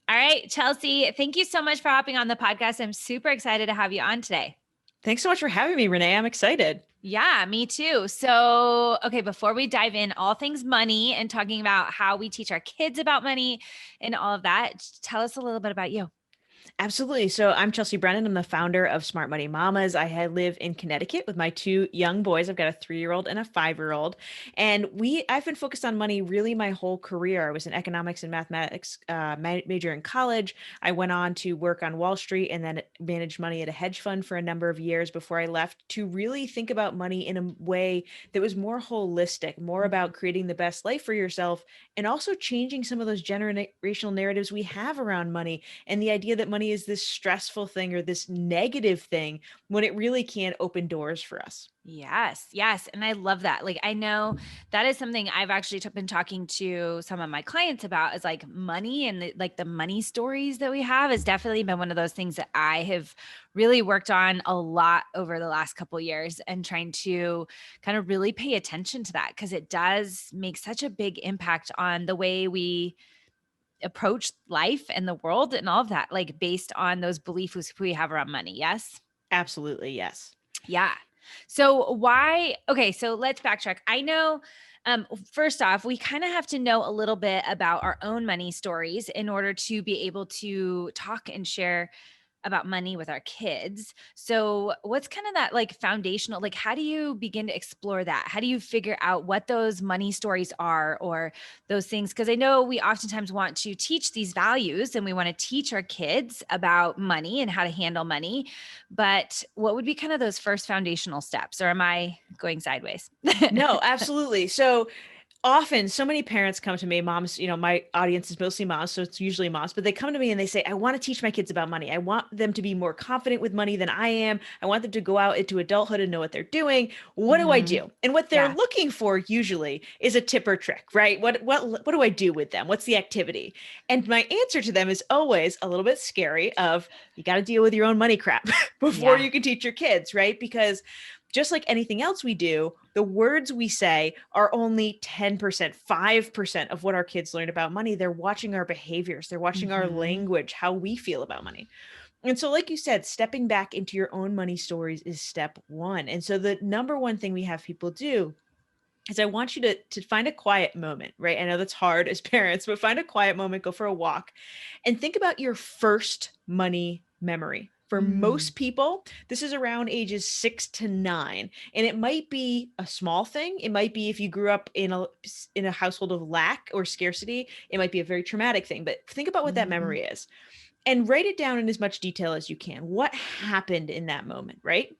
All right, Chelsea, thank you so much for hopping on the podcast. I'm super excited to have you on today. Thanks so much for having me, Renee. I'm excited. Yeah, me too. So, okay, before we dive in, all things money and talking about how we teach our kids about money and all of that, tell us a little bit about you. Absolutely. So I'm Chelsea Brennan. I'm the founder of Smart Money Mamas. live in Connecticut with my two young boys. I've got a 3-year-old and a 5-year-old. And I've been focused on money really my whole career. I was an economics and mathematics major in college. I went on to work on Wall Street and then managed money at a hedge fund for a number of years before I left to really think about money in a way that was more holistic, more about creating the best life for yourself and also changing some of those generational narratives we have around money and the idea that money is this stressful thing or this negative thing when it really can open doors for us. Yes, yes. And I love that. Like, I know that is something I've actually been talking to some of my clients about is like money and the money stories that we have has definitely been one of those things that I have really worked on a lot over the last couple of years and trying to kind of really pay attention to that because it does make such a big impact on the way we approach life and the world and all of that, like based on those beliefs we have around money. Yes. Absolutely, yes. Yeah. So why okay, so let's backtrack. I know first off, we kind of have to know a little bit about our own money stories in order to be able to talk and share about money with our kids. So, what's kind of that like foundational, like, how do you begin to explore that? How do you figure out what those money stories are or those things? Because I know we oftentimes want to teach these values and we want to teach our kids about money and how to handle money. But what would be kind of those first foundational steps? Or am I going sideways? No, absolutely. So often so many parents come to me, moms, my audience is mostly moms, so it's usually moms, but they come to me and they say, I want to teach my kids about money. I want them to be more confident with money than I am. I want them to go out into adulthood and know what they're doing. What do I Mhm. do? And what they're Yeah. looking for usually is a tip or trick, right? What do I do with them? What's the activity? And my answer to them is always a little bit scary of you got to deal with your own money crap before Yeah. you can teach your kids, right? Because just like anything else we do, the words we say are only 10%, 5% of what our kids learn about money. They're watching our behaviors, they're watching our Mhm. language, how we feel about money. And so, like you said, stepping back into your own money stories is step one. And so, the number one thing we have people do is I want you to find a quiet moment, right? I know that's hard as parents, but find a quiet moment, go for a walk, and think about your first money memory. For Mm. most people, this is around ages 6 to 9, and it might be a small thing. It might be if you grew up in a household of lack or scarcity. It might be a very traumatic thing. But think about what that Mhm. memory is, and write it down in as much detail as you can. What happened in that moment, right?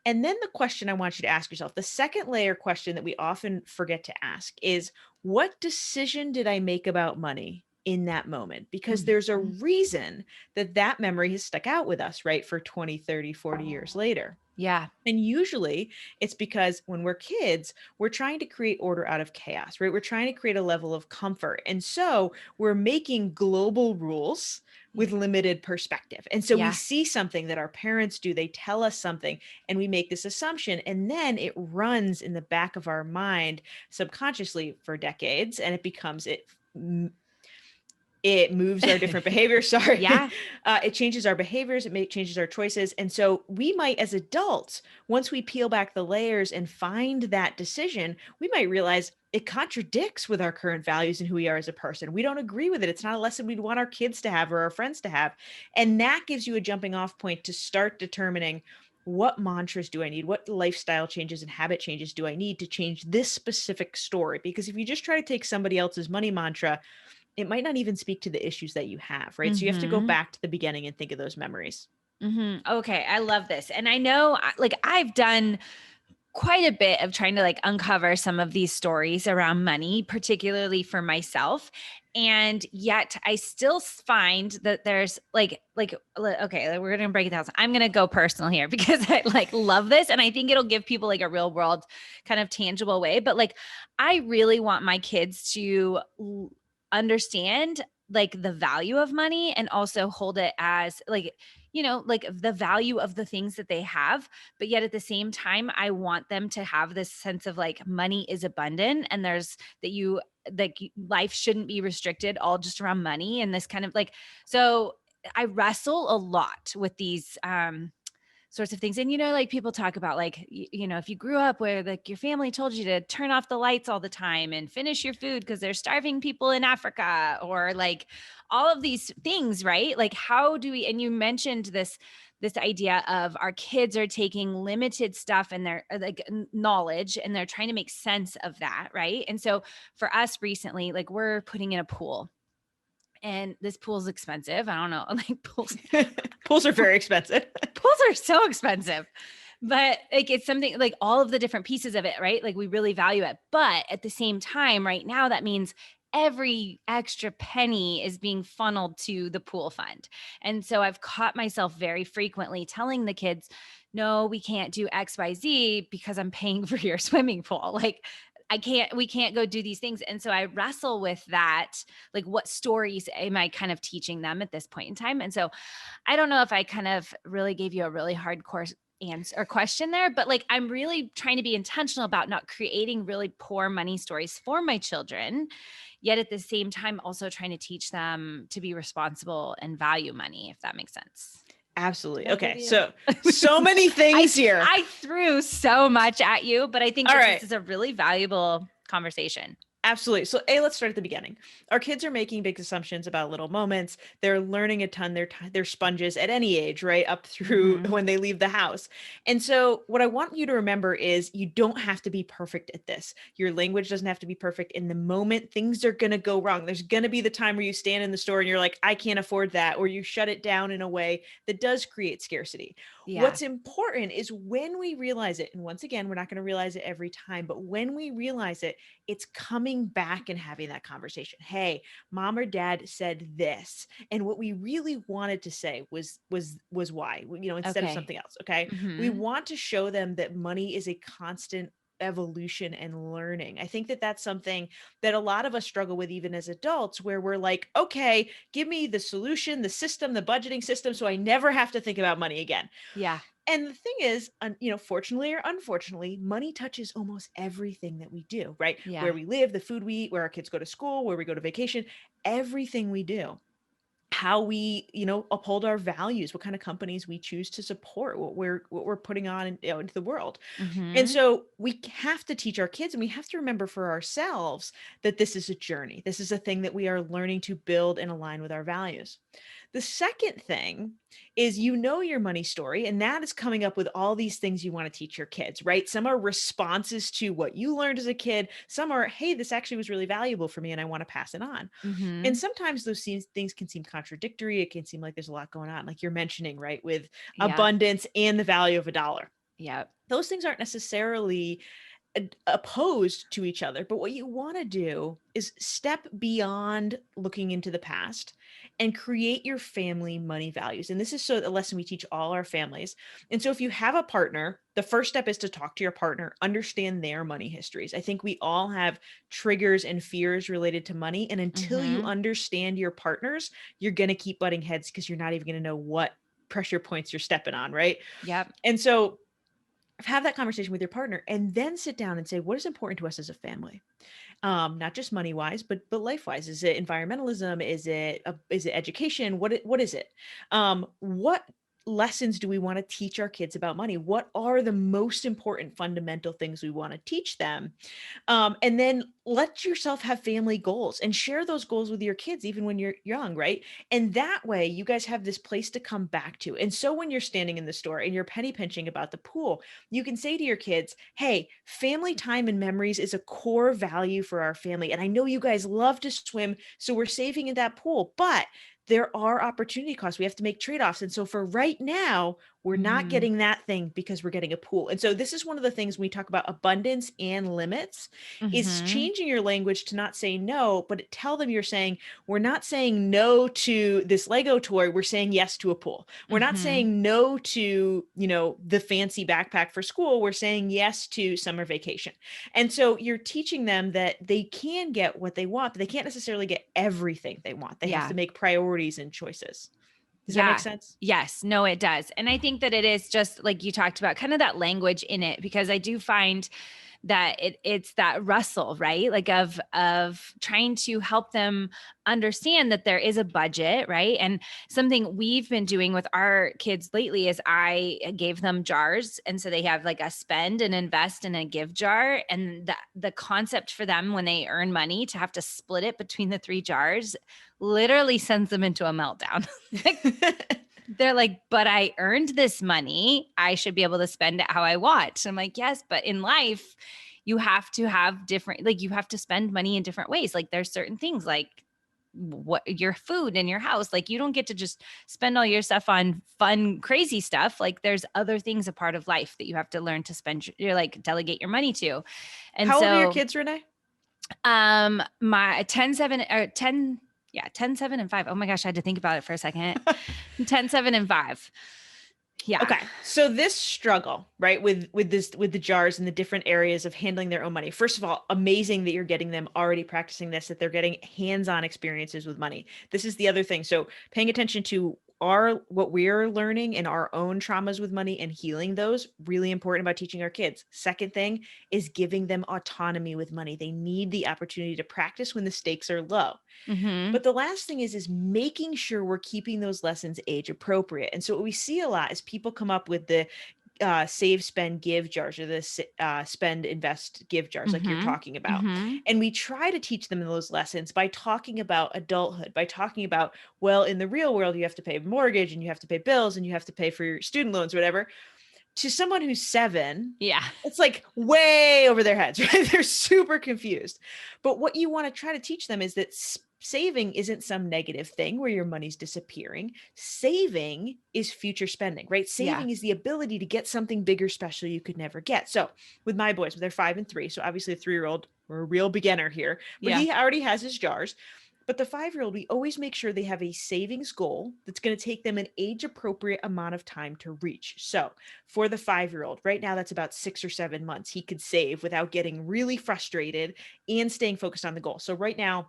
And then the question I want you to ask yourself, the second layer question that we often forget to ask is, what decision did I make about money in that moment? Because there's a Mhm. reason that that memory has stuck out with us, right? For 20, 30, 40 years later. Yeah. And usually it's because when we're kids, we're trying to create order out of chaos, right? We're trying to create a level of comfort. And so we're making global rules with limited perspective. And so we Yeah. see something that our parents do, they tell us something, and we make this assumption. And then it runs in the back of our mind subconsciously for decades, and it becomes it moves our different behaviors. Sorry. Yeah. It changes our behaviors. Changes our choices. And so we might, as adults, once we peel back the layers and find that decision, we might realize it contradicts with our current values and who we are as a person. We don't agree with it. It's not a lesson we'd want our kids to have or our friends to have. And that gives you a jumping off point to start determining, what mantras do I need? What lifestyle changes and habit changes do I need to change this specific story? Because if you just try to take somebody else's money mantra, it might not even speak to the issues that you have, right? So you have to go Mhm. back to the beginning and think of those memories. Mhm. Okay, I love this. And I know like I've done quite a bit of trying to like uncover some of these stories around money, particularly for myself. And yet I still find that there's okay, like, we're going to break it down. I'm going to go personal here because I like love this and I think it'll give people like a real world kind of tangible way, but like I really want my kids to understand like the value of money and also hold it as like like the value of the things that they have. But yet at the same time, I want them to have this sense of like money is abundant, and there's that you like life shouldn't be restricted all just around money and this kind of like, so I wrestle a lot with these sorts of things. And like people talk about like if you grew up where like your family told you to turn off the lights all the time and finish your food because there's starving people in Africa, or like all of these things, right? Like how do we, and you mentioned this idea of our kids are taking limited stuff and they're like knowledge, and they're trying to make sense of that, right? And so for us recently, like we're putting in a pool, and this pool's expensive. I don't know, like pools Pools are very expensive. pools are so expensive, but like it's something like all of the different pieces of it, right? Like we really value it. But at the same time, right now, that means every extra penny is being funneled to the pool fund. And so I've caught myself very frequently telling the kids, no, we can't do XYZ because I'm paying for your swimming pool. Like we can't go do these things. And so I wrestle with that. Like, what stories am I kind of teaching them at this point in time? And so I don't know if I kind of really gave you a really hardcore answer or question there, but like I'm really trying to be intentional about not creating really poor money stories for my children, yet at the same time also trying to teach them to be responsible and value money, if that makes sense. Absolutely. Did I give Okay. you? So many things here. I threw so much at you, but I think All that right. this is a really valuable conversation. Absolutely. So let's start at the beginning. Our kids are making big assumptions about little moments. They're learning a ton. They're sponges at any age, right? Up through Mm-hmm. when they leave the house. And so what I want you to remember is you don't have to be perfect at this. Your language doesn't have to be perfect in the moment. Things are going to go wrong. There's going to be the time where you stand in the store and you're like, I can't afford that. Or you shut it down in a way that does create scarcity. Yeah. What's important is when we realize it, and once again, we're not going to realize it every time, but when we realize it, it's coming back and having that conversation. Hey, mom or dad said this, and what we really wanted to say was why, instead of Okay. something else. Okay, we Mm-hmm. want to show them that money is a constant evolution and learning. I think that that's something that a lot of us struggle with even as adults, where we're like, okay, give me the solution, the system, the budgeting system, so I never have to think about money again. Yeah. And the thing is, fortunately or unfortunately, money touches almost everything that we do, right? Yeah. Where we live, the food we eat, where our kids go to school, where we go to vacation, everything we do, how we, uphold our values, what kind of companies we choose to support, what we're putting on, into the world. And Mm-hmm. so we have to teach our kids, and we have to remember for ourselves that this is a journey. This is a thing that we are learning to build and align with our values. The second thing is, your money story, and that is coming up with all these things you want to teach your kids, right? Some are responses to what you learned as a kid. Some are, hey, this actually was really valuable for me and I want to pass it on. And Mm-hmm. sometimes things can seem contradictory. It can seem like there's a lot going on, like you're mentioning, right? With Yep. abundance and the value of a dollar. Yep. Those things aren't necessarily opposed to each other. But what you want to do is step beyond looking into the past and create your family money values. And this is a lesson we teach all our families. And so if you have a partner, the first step is to talk to your partner, understand their money histories. I think we all have triggers and fears related to money. And until you Mm-hmm. understand your partners, you're going to keep butting heads because you're not even going to know what pressure points you're stepping on, right? Yep. And so have that conversation with your partner, and then sit down and say, what is important to us as a family? Not just money wise, but life wise. Is it environmentalism? Is it education? What is it? What lessons do we want to teach our kids about money? What are the most important fundamental things we want to teach them? And then let yourself have family goals and share those goals with your kids, even when you're young, right? And that way you guys have this place to come back to. And so when you're standing in the store and you're penny pinching about the pool, you can say to your kids, hey, family time and memories is a core value for our family. And I know you guys love to swim, so we're saving in that pool, but there are opportunity costs. We have to make trade-offs. And so for right now, we're not Mm-hmm. getting that thing because we're getting a pool. And so this is one of the things when we talk about abundance and limits, is Mm-hmm. changing your language to not say no, but tell them you're saying, we're not saying no to this Lego toy. We're saying yes to a pool. We're not Mm-hmm. saying no to, the fancy backpack for school. We're saying yes to summer vacation. And so you're teaching them that they can get what they want, but they can't necessarily get everything they want. They have Yeah. to make priorities and choices. Does that make Yeah. sense? Yes. No, it does. And I think that it is just like you talked about, kind of that language in it, because I do find that it's that rustle, right? Like of trying to help them understand that there is a budget, right? And something we've been doing with our kids lately is I gave them jars, and so they have like a spend and invest and a give jar, and the concept for them when they earn money to have to split it between the three jars literally sends them into a meltdown. Like, they're like, but I earned this money. I should be able to spend it how I want. I'm like, yes, but in life, you have to have different, like, you have to spend money in different ways. Like, there's certain things like what your food in your house. Like, you don't get to just spend all your stuff on fun, crazy stuff. Like, there's other things a part of life that you have to learn to spend your like delegate your money to. And How old are your so kids, Renee? my 10 7 or 10, yeah, 10 7 and 5. Oh my gosh, I had to think about it for a second. 10 7 and 5. Yeah. Okay. So this struggle, right, with the jars and the different areas of handling their own money. First of all, amazing that you're getting them already practicing this, that they're getting hands-on experiences with money. This is the other thing. So paying attention to our what we're learning and our own traumas with money and healing those, really important about teaching our kids. Second thing is giving them autonomy with money. They need the opportunity to practice when the stakes are low. Mhm. But the last thing is making sure we're keeping those lessons age appropriate. And so what we see a lot is people come up with the save, spend, give jars, or the spend, invest, give jars, like you're Mhm. talking about. Mhm. And we try to teach them those lessons by talking about adulthood, by talking about, well, in the real world, you have to pay mortgage and you have to pay bills and you have to pay for your student loans, whatever. To someone who's 7, Yeah. it's like way over their heads, right? They're super confused. But what you want to try to teach them is that saving isn't some negative thing where your money's disappearing. Saving is future spending, right? Yeah. Saving is the ability to get something bigger, special you could never get. So with my boys, they're 5 and 3. So obviously a 3-year-old, we're a real beginner here, but Yeah. he already has his jars. But the 5-year-old, we always make sure they have a savings goal that's going to take them an age appropriate amount of time to reach. So for the 5-year-old, right now, that's about 6 or 7 months he could save without getting really frustrated and staying focused on the goal. So right now,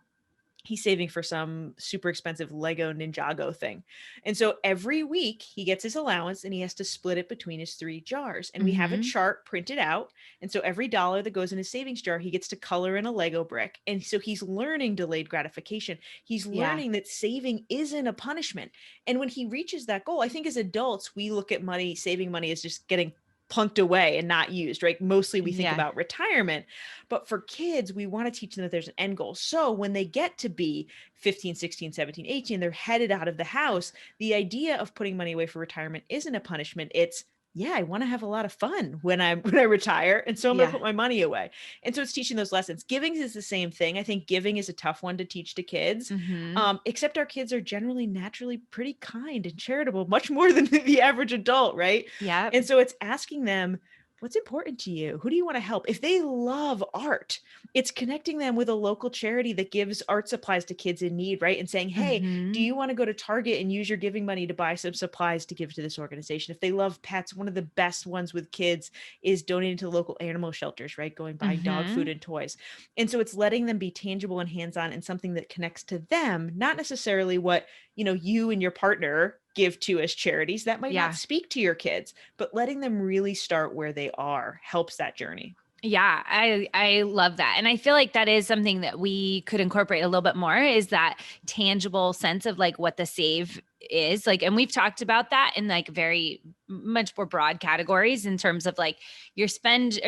he's saving for some super expensive Lego Ninjago thing. And so every week he gets his allowance and he has to split it between his 3 jars. And we have a Mhm. chart printed out. And so every dollar that goes in his savings jar, he gets to color in a Lego brick. And so he's learning delayed gratification. He's Yeah. learning that saving isn't a punishment. And when he reaches that goal, I think as adults, we look at money, saving money as just getting plunked away and not used, right? Mostly we think Yeah. about retirement, but for kids, we want to teach them that there's an end goal. So when they get to be 15, 16, 17, 18, they're headed out of the house. The idea of putting money away for retirement isn't a punishment. It's, yeah, I want to have a lot of fun when I retire, and so I'm going to Yeah. put my money away. And so it's teaching those lessons. Giving is the same thing. I think giving is a tough one to teach to kids. Mhm. Except our kids are generally naturally pretty kind and charitable, much more than the average adult, right? Yep. And so it's asking them, what's important to you? Who do you want to help? If they love art, it's connecting them with a local charity that gives art supplies to kids in need, right? And saying, hey, do Mhm. you want to go to Target and use your giving money to buy some supplies to give to this organization? If they love pets, one of the best ones with kids is donating to local animal shelters, right? Going buying dog food Mhm. and toys. And so it's letting them be tangible and hands-on and something that connects to them, not necessarily what, you and your partner give to as charities. That might not Yeah. speak to your kids, but letting them really start where they are helps that journey. Yeah, I love that. And I feel like that is something that we could incorporate a little bit more, is that tangible sense of like what the save is. Like, and we've talked about that in like very much more broad categories in terms of like your spend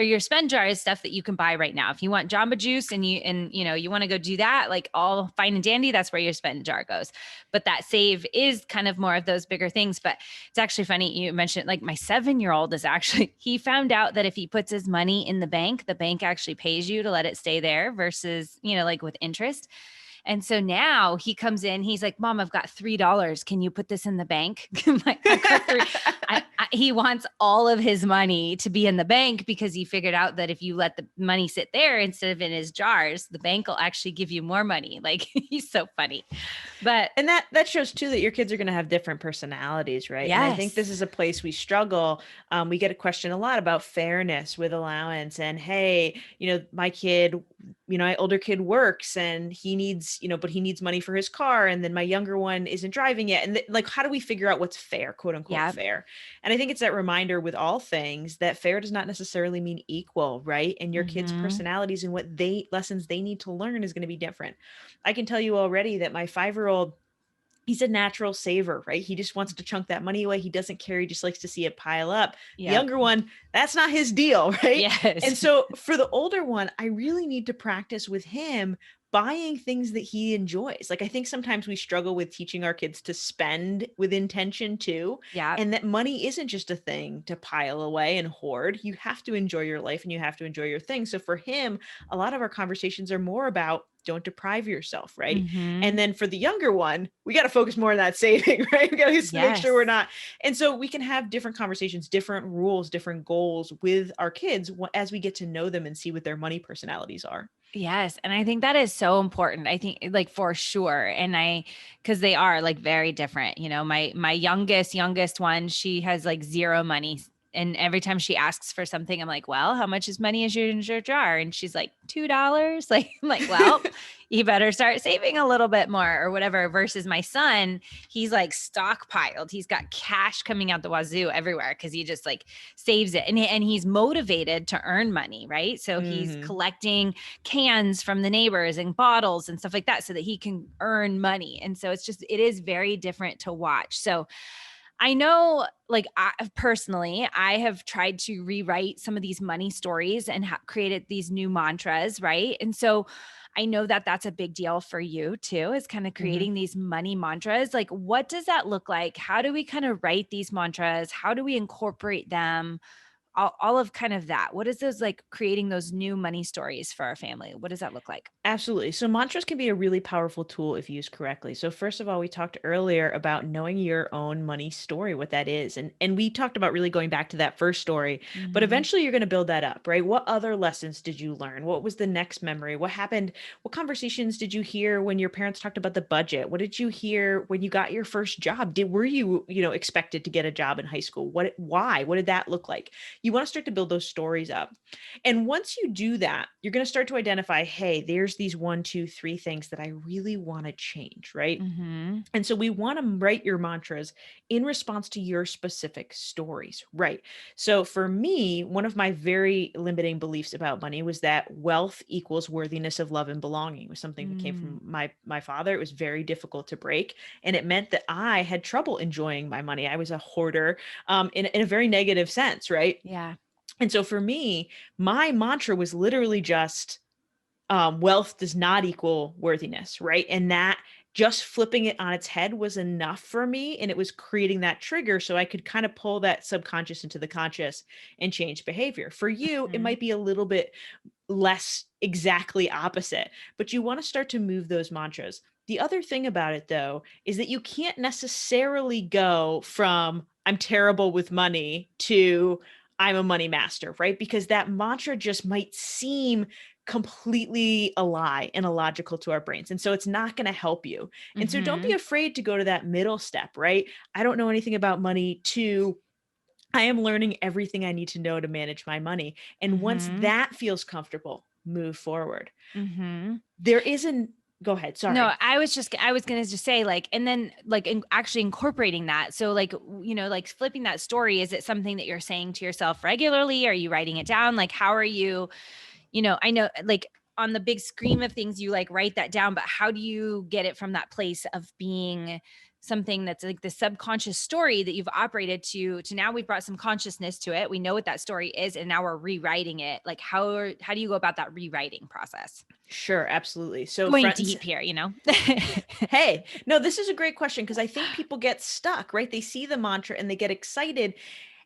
jar is stuff that you can buy right now. If you want Jamba Juice and you want to go do that, like all fine and dandy, that's where your spend jar goes. But that save is kind of more of those bigger things. But it's actually funny you mentioned, like, my 7-year-old is actually, he found out that if he puts his money in the bank actually pays you to let it stay there versus, like with interest. And so now he comes in, he's like, Mom, I've got $3. Can you put this in the bank? I've got three. He wants all of his money to be in the bank because he figured out that if you let the money sit there instead of in his jars, the bank will actually give you more money. Like, he's so funny. But And that shows too that your kids are going to have different personalities, right? And I think this yes. is a place we struggle. We get a question a lot about fairness with allowance, and hey, my kid, my older kid works and he needs but he needs money for his car, and then my younger one isn't driving yet. And like, how do we figure out what's fair, quote unquote Yeah. fair? And I think it's that reminder with all things that fair does not necessarily mean equal, right? And your kids' Mhm. personalities and what lessons they need to learn is going to be different. I can tell you already that my 5-year-old, he's a natural saver, right? He just wants to chunk that money away. He doesn't care. He just likes to see it pile up. The Yep. younger one, that's not his deal, right? And Yes. so for the older one, I really need to practice with him buying things that he enjoys. Like, I think sometimes we struggle with teaching our kids to spend with intention too, Yep. and that money isn't just a thing to pile away and hoard. You have to enjoy your life and you have to enjoy your things. So for him, a lot of our conversations are more about don't deprive yourself, right? And Mhm. then for the younger one, we got to focus more on that saving, right? We got to make sure we're Yes. not. And so we can have different conversations, different rules, different goals with our kids as we get to know them and see what their money personalities are. Yes, and I think that is so important. I think like for sure. And cuz they are like very different. My youngest one, she has like zero money, and every time she asks for something I'm like, "Well, how much is money is in your jar?" And she's like, $2. Like I'm like, "Well, you better start saving a little bit more or whatever." Versus my son, he's like stockpiled. He's got cash coming out the wazoo everywhere cuz he just like saves it, and he's motivated to earn money, right? So he's Hmm. collecting cans from the neighbors and bottles and stuff like that so that he can earn money. And so it is very different to watch. So I know, like, personally, I have tried to rewrite some of these money stories and created these new mantras, right? And so I know that that's a big deal for you too, is kind of Hmm. creating these money mantras. Like, what does that look like? How do we kind of write these mantras? How do we incorporate them? All of kind of that. What is those like creating those new money stories for our family? What does that look like? Absolutely. So mantras can be a really powerful tool if used correctly. So first of all, we talked earlier about knowing your own money story, what that is. And we talked about really going back to that first story, but Mhm. eventually you're going to build that up, right? What other lessons did you learn? What was the next memory? What happened? What conversations did you hear when your parents talked about the budget? What did you hear when you got your first job? Were you, expected to get a job in high school? Why? What did that look like? You want to start to build those stories up. And once you do that, you're going to start to identify, hey, there's these one, two, three things that I really want to change, right? Mhm. And so we want to write your mantras in response to your specific stories, right? So for me, one of my very limiting beliefs about money was that wealth equals worthiness of love and belonging. It was something that came Mm. from my father. It was very difficult to break, and it meant that I had trouble enjoying my money. I was a hoarder, in a very negative sense, right? Yeah. And so for me, my mantra was literally just wealth does not equal worthiness, right? And that just flipping it on its head was enough for me. And it was creating that trigger so I could kind of pull that subconscious into the conscious and change behavior. For you, it Mhm. might be a little bit less exactly opposite, but you want to start to move those mantras. The other thing about it, though, is that you can't necessarily go from I'm terrible with money to I'm a money master, right? Because that mantra just might seem completely a lie and illogical to our brains. And so it's not going to help you. And so don't be Mhm. afraid to go to that middle step, right? I don't know anything about money to I am learning everything I need to know to manage my money. And once Mhm. that feels comfortable, move forward. Mhm. There isn't Go ahead, No, sorry. I was gonna just say like, and then like actually incorporating that. So like, like flipping that story. Is it something that you're saying to yourself regularly? Are you writing it down? Like, how are you? I know like on the big screen of things, you like write that down, but how do you get it from that place of being something that's like the subconscious story that you've operated to now we've brought some consciousness to it. We know what that story is, and now we're rewriting it. Like how do you go about that rewriting process? Sure, absolutely. So Going front and deep here. Hey, no, this is a great question because I think people get stuck, right? They see the mantra and they get excited,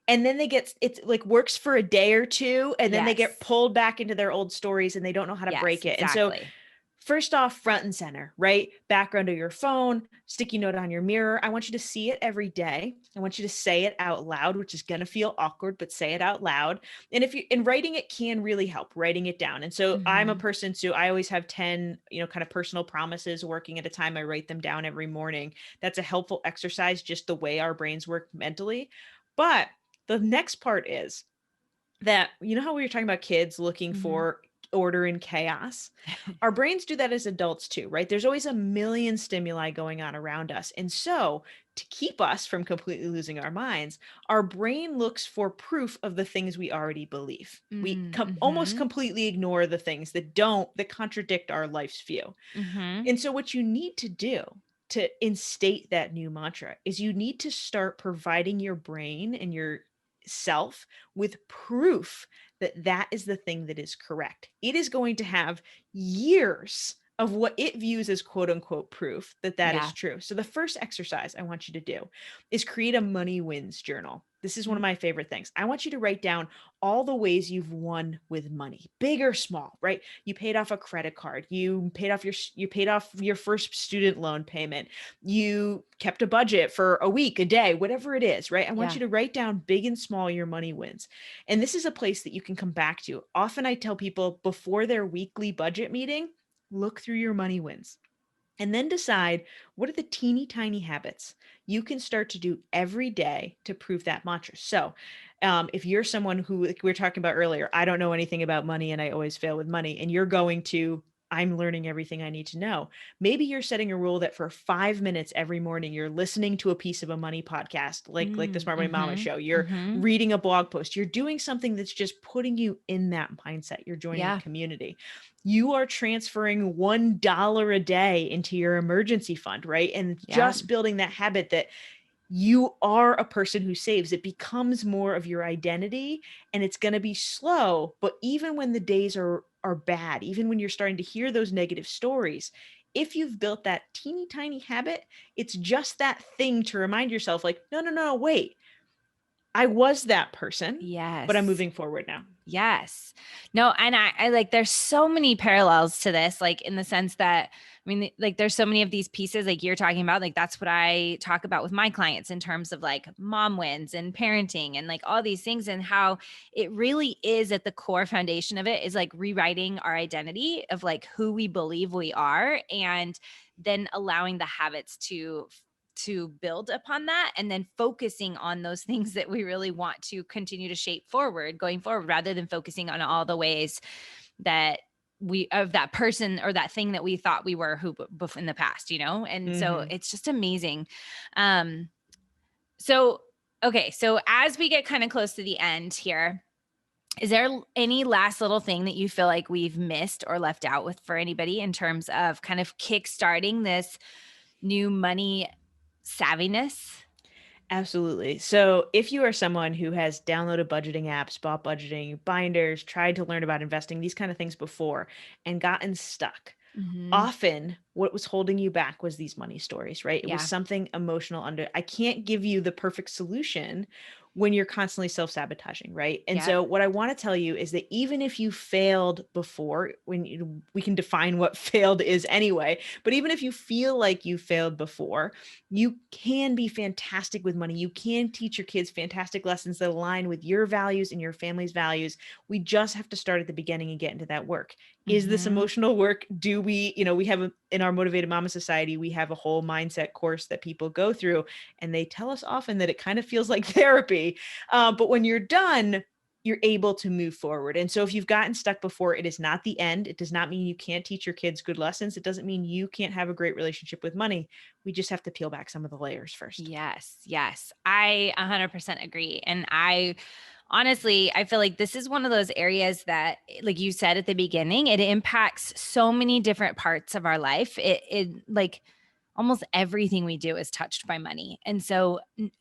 and then it's like works for a day or two, and then they get Yes. pulled back into their old stories and they don't know how to Yes, break it. And so exactly. first off, front and center, right? Background of your phone, sticky note on your mirror. I want you to see it every day. I want you to say it out loud, which is going to feel awkward, but say it out loud. And writing it can really help, writing it down. And so I'm a Mhm. person too. I always have 10, kind of personal promises working at a time. I write them down every morning. That's a helpful exercise, just the way our brains work mentally. But the next part is that how we were talking about kids looking Mhm. for order and chaos. Our brains do that as adults too, right? There's always a million stimuli going on around us. And so, to keep us from completely losing our minds, our brain looks for proof of the things we already believe. We almost Mhm. completely ignore the things that contradict our life's view. Mhm. And so, what you need to do to instate that new mantra is you need to start providing your brain and your self with proof that that is the thing that is correct. It is going to have years of what it views as quote unquote proof that that is Yeah. true. So, the first exercise I want you to do is create a money wins journal. This is one of Mm. my favorite things. I want you to write down all the ways you've won with money, big or small, right? You paid off a credit card, you paid off your first student loan payment, you kept a budget for a week, a day, whatever it is, right? I want Yeah. you to write down big and small your money wins. And this is a place that you can come back to. Often I tell people before their weekly budget meeting, look through your money wins. And then decide what are the teeny tiny habits you can start to do every day to prove that mantra. So, if you're someone who, like we were talking about earlier, I don't know anything about money and I always fail with money, and you're going to, I'm learning everything I need to know. Maybe you're setting a rule that for 5 minutes every morning, you're listening to a piece of a money podcast, like the Mm. Smart Money Mama Mhm. show. You're Mhm. reading a blog post. You're doing something that's just putting you in that mindset. You're joining a Yeah. community. You are transferring $1 a day into your emergency fund, right? And Yeah. just building that habit that you are a person who saves. It becomes more of your identity, and it's going to be slow, but even when the days are bad, even when you're starting to hear those negative stories, if you've built that teeny tiny habit, it's just that thing to remind yourself like, no, no, no, wait. I was that person, but I'm Yes. moving forward now. Yes. No, and I like there's so many parallels to this, like in the sense that I mean, like there's so many of these pieces like you're talking about, like that's what I talk about with my clients in terms of like mom wins and parenting and like all these things and how it really is at the core foundation of it is like rewriting our identity of like who we believe we are and then allowing the habits to build upon that and then focusing on those things that we really want to continue to shape forward going forward rather than focusing on all the ways that we of that person or that thing that we thought we were who in the past, you know? And so Mhm. it's just amazing. Um so okay, so as we get kind of close to the end here, is there any last little thing that you feel like we've missed or left out with for anybody in terms of kind of kickstarting this new money savviness? Absolutely. So, if you are someone who has downloaded budgeting apps, bought budgeting binders, tried to learn about investing, these kind of things before, and gotten stuck, Mhm. often what was holding you back was these money stories, right? It was Yeah. something emotional under. I can't give you the perfect solution when you're constantly self-sabotaging, right? And Yep. so what I want to tell you is that even if you failed before, we can define what failed is anyway, but even if you feel like you failed before, you can be fantastic with money. You can teach your kids fantastic lessons that align with your values and your family's values. We just have to start at the beginning and get into that work. Is this Mhm. emotional work? Do we, we have in our Motivated Mama Society, we have a whole mindset course that people go through, and they tell us often that it kind of feels like therapy. But when you're done, you're able to move forward. And so if you've gotten stuck before, it is not the end. It does not mean you can't teach your kids good lessons. It doesn't mean you can't have a great relationship with money. We just have to peel back some of the layers first. Yes, yes. I 100% agree. And I honestly, I feel like this is one of those areas that, like you said at the beginning, it impacts so many different parts of our life. It like almost everything we do is touched by money. And so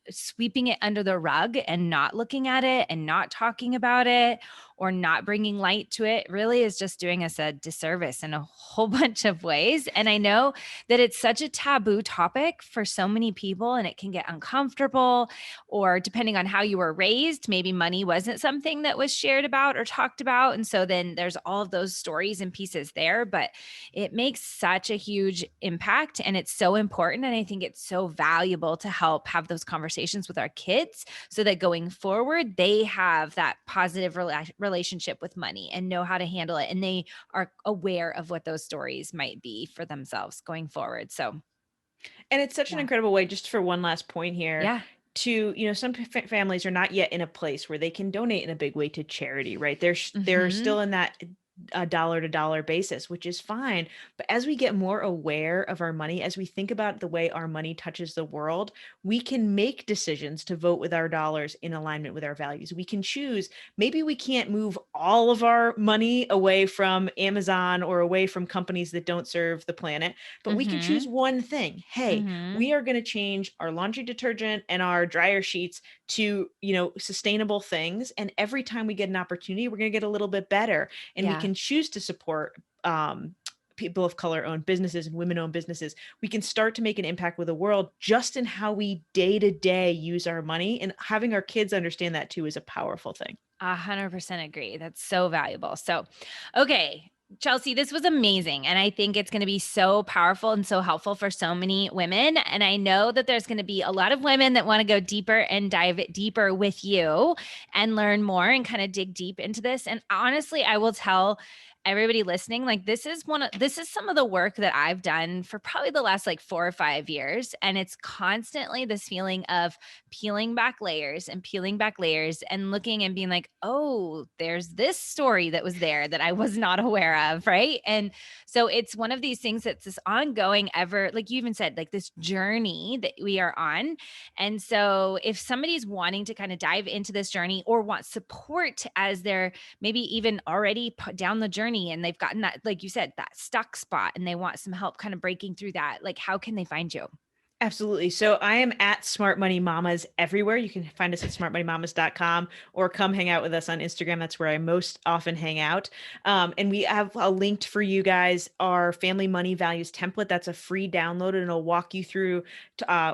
sweeping it under the rug and not looking at it and not talking about it or not bringing light to it really is just doing us a disservice in a whole bunch of ways. And I know that it's such a taboo topic for so many people and it can get uncomfortable or depending on how you were raised, maybe money wasn't something that was shared about or talked about. And so then there's all of those stories and pieces there, but it makes such a huge impact and it's so important. And I think it's so valuable to help have those conversations with our kids so that going forward, they have that positive relationship with money and know how to handle it. And they are aware of what those stories might be for themselves going forward. So, And it's such an yeah. incredible way, just for one last point here, Yeah. to, some families are not yet in a place where they can donate in a big way to charity, right? They're Mhm. still in that a dollar to dollar basis, which is fine. But as we get more aware of our money, as we think about the way our money touches the world, we can make decisions to vote with our dollars in alignment with our values. We can choose, maybe we can't move all of our money away from Amazon or away from companies that don't serve the planet, but we can choose Mhm. one thing. Hey, we Mhm. are going to change our laundry detergent and our dryer sheets to, sustainable things. And every time we get an opportunity, we're going to get a little bit better, and we Yeah. can choose to support people of color owned businesses and women owned businesses. We can start to make an impact with the world just in how we day to day use our money. And having our kids understand that too is a powerful thing. 100% agree. That's so valuable. So, okay, Chelsea, this was amazing. And I think it's going to be so powerful and so helpful for so many women. And I know that there's going to be a lot of women that want to go deeper and dive it deeper with you and learn more and kind of dig deep into this. And honestly, I will tell everybody listening, like this is some of the work that I've done for probably the last like 4 or 5 years, and it's constantly this feeling of peeling back layers and looking and being like, oh, there's this story that was there that I was not aware of. Right. And so it's one of these things that's this ongoing, ever, like you even said, like this journey that we are on. And so if somebody's wanting to kind of dive into this journey or want support as they're maybe even already put down the journey and they've gotten that, like you said, that stuck spot and they want some help kind of breaking through that, like how can they find you? Absolutely. So I am at Smart Money Mamas everywhere. You can find us at smartmoneymamas.com or come hang out with us on Instagram. That's where I most often hang out. And we have a linked for you guys our family money values template. That's a free download, and it'll walk you through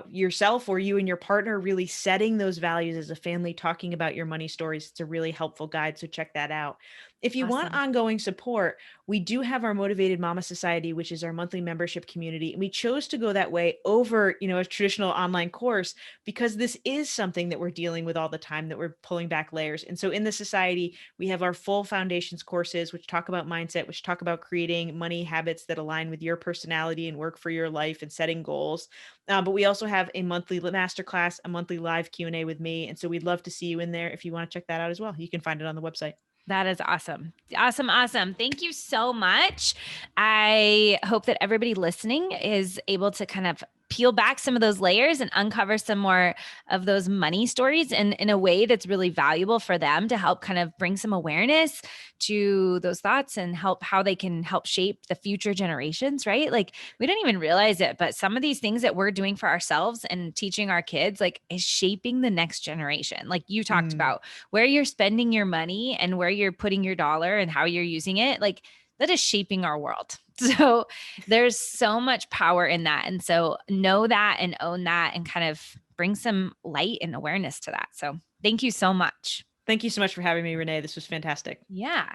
yourself or you and your partner really setting those values as a family, talking about your money stories. It's a really helpful guide. So check that out. If you want Awesome. ongoing support, we do have our Motivated Mama Society, which is our monthly membership community. And we chose to go that way over, a traditional online course because this is something that we're dealing with all the time, that we're pulling back layers. And so in the society, we have our full foundations courses, which talk about mindset, which talk about creating money habits that align with your personality and work for your life and setting goals. But we also have a monthly masterclass, a monthly live Q&A with me. And so we'd love to see you in there if you want to check that out as well. You can find it on the website. That is awesome. Awesome. Awesome. Thank you so much. I hope that everybody listening is able to kind of peel back some of those layers and uncover some more of those money stories in a way that's really valuable for them to help kind of bring some awareness to those thoughts and help how they can help shape the future generations, right? Like we don't even realize it, but some of these things that we're doing for ourselves and teaching our kids like is shaping the next generation. Like you talked Mm. about where you're spending your money and where you're putting your dollar and how you're using it, like that is shaping our world. So there's so much power in that. And so know that and own that and kind of bring some light and awareness to that. So thank you so much. Thank you so much for having me, Renee. This was fantastic. Yeah.